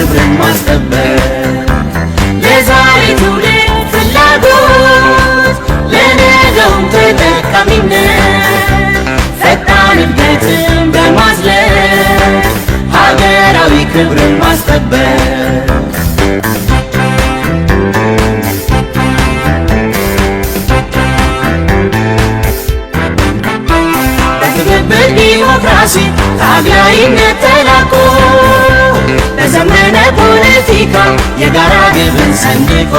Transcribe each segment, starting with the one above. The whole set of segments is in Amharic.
ክብርን ማስጠበቅ ለዛሬ ትውልድ ፍላጎት ለነገውም ተጠቃሚነት ፈጣን እድገትን በማዝለቅ ሀገራዊ ክብርን ማስጠበቅ በትብብር ዲሞክራሲ ታጋይነት ተላቆ በዘመነ ፖለቲካ የጋራ ግብን ሰንቆ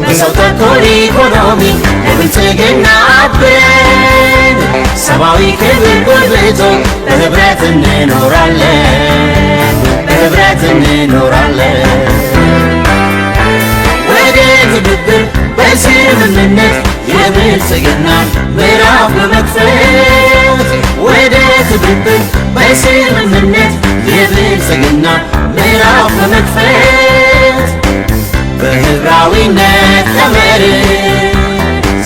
በሰው ተኮር ኢኮኖሚ ለብልጽግና አብረን ሰብአዊ ክብር ጎልብቶ በህብረት እንኖራለን በህብረት እንኖራለን ወደ ትብብር በስምምነት የብልጽግና ምዕራፍ በመክፈት ወደ ትብብር በስምምነት የብልጽግና ምዕራፍ በመክፈት በህብራዊነት ተመር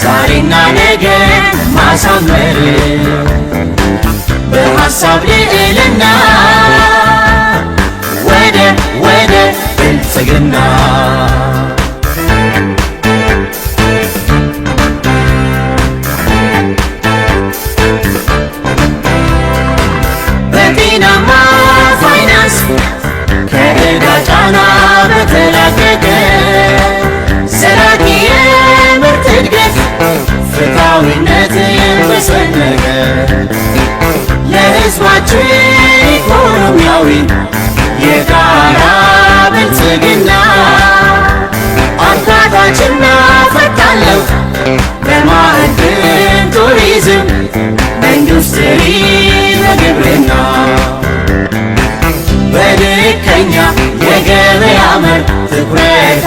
ዛሬና ነገ ማሳመር በሐሳብ ልዕልና ወደ ብልጽግና በጤናማ ፋይናንስ ከዕዳ ጫና በተላቀቀ ዘላቂ የምርት እድገት ፍትሃዊነት በሰነቀ ለሕዝባችን ኢኮኖሚያዊ የጋራ ብልጽግና አካታችና ፈጣን ለውጥ በማዕድን ቱሪዝም በኢንዱስትሪ በግብርና በልከኛ የገበያ መር ትኩረት